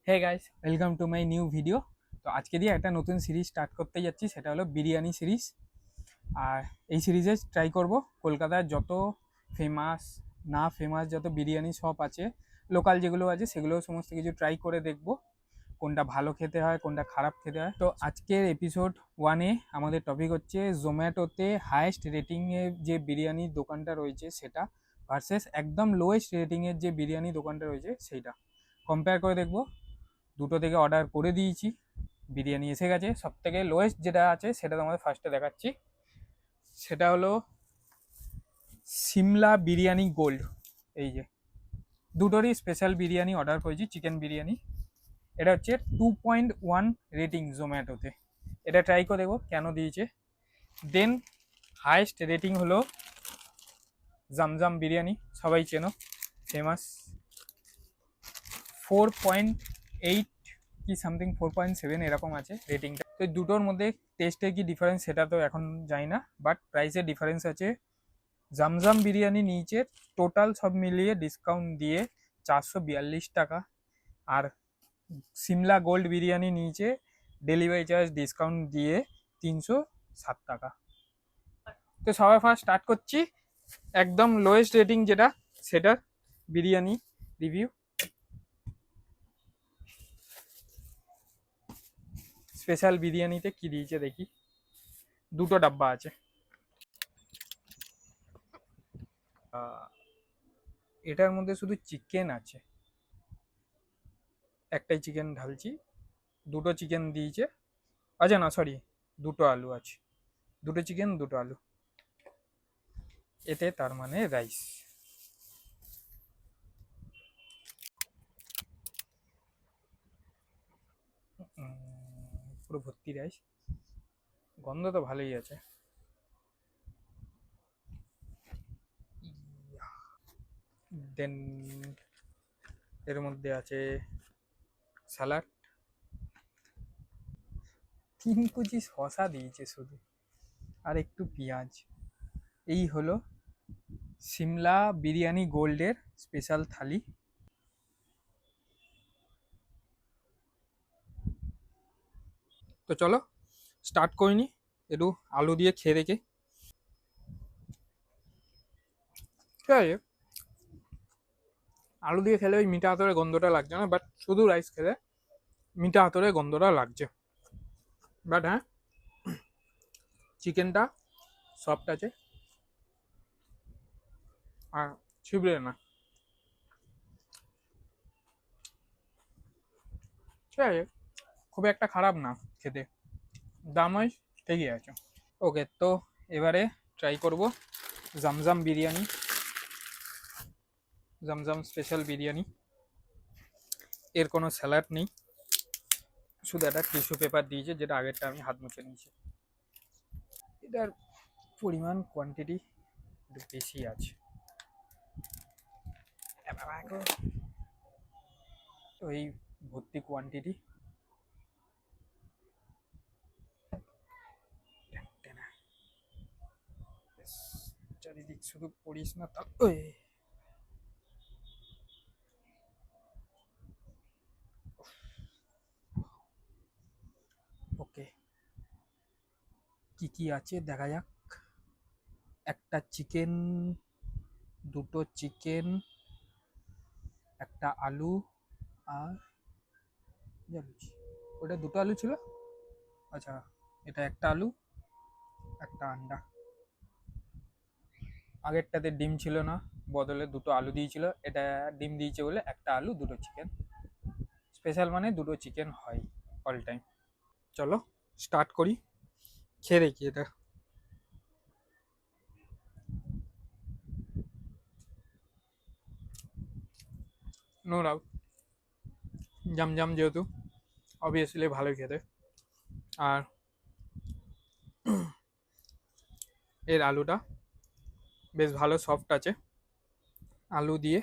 Hey guys, welcome to my new video. তো আজকে দিয়ে একটা নতুন সিরিজ স্টার্ট করতে যাচ্ছি, সেটা হলো বিরিয়ানি সিরিজ। আর এই সিরিজে ট্রাই করব কলকাতার যত ফেমাস ফেমাস যত বিরিয়ানি শপ আছে, লোকাল যেগুলো আছে সেগুলো সমস্ত কিছু ট্রাই করে দেখব কোনটা ভালো খেতে হয়, কোনটা খারাপ খেতে হয়। তো আজকের এপিসোড 1-এ আমাদের টপিক হচ্ছে জোম্যাটোতে হায়েস্ট রেটিংয়ের যে বিরিয়ানির দোকানটা রয়েছে সেটা ভার্সেস একদম লোয়েস্ট রেটিংয়ের যে বিরিয়ানি দোকানটা রয়েছে সেইটা কম্পেয়ার করে দেখব। দুটো থেকে অর্ডার করে দিয়েছি, বিরিয়ানি এসে গেছে। সব থেকে লোয়েস্ট যেটা আছে সেটা তোমাদের ফার্স্টে দেখাচ্ছি। সেটা হলো সিমলা বিরিয়ানি গোল্ড। এই যে দুটোরই স্পেশাল বিরিয়ানি অর্ডার করেছি, চিকেন বিরিয়ানি। এটা হচ্ছে 2.1 রেটিং জোম্যাটোতে। এটা ট্রাই করে দেবো কেন দিয়েছে। দেন হায়েস্ট রেটিং হলো জামজাম বিরিয়ানি, সবাই চেনো, ফেমাস। 4.8 কি সামথিং 4.7 এরকম আছে রেটিংটা। তো দুটোর মধ্যে টেস্টে কি ডিফারেন্স সেটা তো এখন জানি না, বাট প্রাইসের ডিফারেন্স আছে। জামজাম বিরিয়ানি নিচে টোটাল সব মিলিয়ে ডিসকাউন্ট দিয়ে 442 টাকা, আর সিমলা গোল্ড বিরিয়ানি নিচে ডেলিভারি চার্জ ডিসকাউন্ট দিয়ে 307 টাকা। তো সবাই ফার্স্ট স্টার্ট করছি একদম লোয়েস্ট রেটিং যেটা সেটার বিরিয়ানি রিভিউ। স্পেশাল বিরিয়ানিতে কি দিয়েছে দেখি। দুটো ডাব্বা আছে। এটার মধ্যে শুধু চিকেন আছে, একটাই চিকেন ঢালছি। দুটো চিকেন দিয়েছে, আচ্ছা না সরি, দুটো আলু আছে, দুটো চিকেন দুটো আলু, এতে তার মানে রাইস। পুরো ভর্তি রাইস, গন্ধ তো ভালোই আছে। দেন এর মধ্যে আছে স্যালাড, 3 কুচি শসা দিয়েছে শুধু, আর একটু পেঁয়াজ। এই হলো সিমলা বিরিয়ানি গোল্ডের স্পেশাল থালি। তো চলো স্টার্ট করিনি, একটু আলু দিয়ে খেয়ে দেখে। ঠিক আছে, আলু দিয়ে খেলে ওই মিঠা আতরের গন্ধটা লাগছে না, বাট শুধু রাইস খেলে মিঠা আতরের গন্ধটা লাগছে। বাট হ্যাঁ, চিকেনটা সফট আছে আর ছিবড়ে না। ঠিক আছে, খুব একটা খারাপ না খেতে, দাম হয় ঠিকই আছে। ওকে, তো এবারে ট্রাই করব জামজাম বিরিয়ানি, জামজাম স্পেশাল বিরিয়ানি। এর কোনো স্যালাড নেই, শুধু একটা টিস্যু পেপার দিয়েছে, যেটা আগেরটা আমি হাত মুছে নিয়েছি। এটার পরিমাণ কোয়ান্টিটি একটু বেশি আছে। ওই ভর্তি কোয়ান্টিটি। চারিদিক শুধু পড়িস না তা। ওকে, কি কি আছে দেখা যাক। একটা চিকেন, দুটো চিকেন, একটা আলু, আর ওটা দুটো আলু ছিল, আচ্ছা এটা একটা আলু, একটা আন্ডা। আগেরটাতে ডিম ছিল না, বদলে দুটো আলু দিয়েছিল, এটা ডিম দিয়েছে বলে একটা আলু দুটো চিকেন। স্পেশাল মানে দুটো চিকেন হয় অল টাইম। চলো স্টার্ট করি, খেয়ে দেখি এটা। নো ডাউট জামজাম যেহেতু অবভিয়াসলি ভালোই খেতে। আর এর আলুটা বেশ ভালো সফট আছে, আলু দিয়ে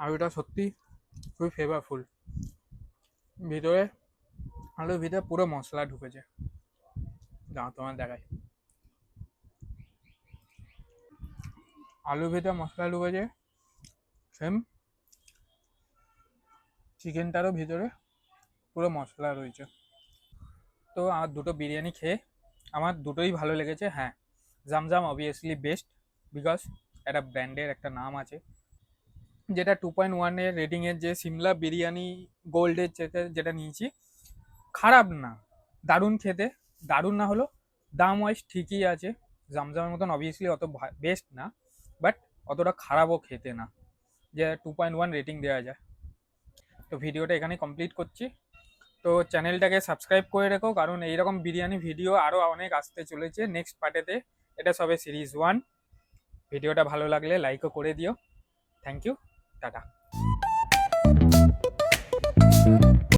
আলুটা সত্যি খুবই ফ্লেভারফুল। ভিতরে আলুর ভিতরে পুরো মশলা ঢুকেছে, দাও তোমার দেখাই। আলু ভেজে মশলা আলু ভেজে সেম চিকেনটারও ভিতরে পুরো মশলা রয়েছে। তো আমার দুটো বিরিয়ানি খেয়ে আমার দুটোই ভালো লেগেছে। হ্যাঁ, জামজাম অবভিয়াসলি বেস্ট, বিকজ একটা ব্র্যান্ডের একটা নাম আছে। যেটা 2.1 রেটিংয়ের যে সিমলা বিরিয়ানি গোল্ডের যেটা নিয়েছি, খারাপ না, দারুণ খেতে। দারুণ না হলো দাম ওয়াইজ ঠিকই আছে, জামজামের মতন অবভিয়াসলি অত বেস্ট না, বাট অতটা খারাপও খেতে না যে 2.1 রেটিং দেওয়া যায়। তো ভিডিওটা এখানে কমপ্লিট করছি। তো চ্যানেলটাকে সাবস্ক্রাইব করে রেখো, কারণ এইরকম বিরিয়ানি ভিডিও আরও অনেক আসতে চলেছে নেক্সট পার্টেতে। এটা সবে সিরিজ 1। ভিডিওটা ভালো লাগলে লাইকও করে দিও। Thank you, tata.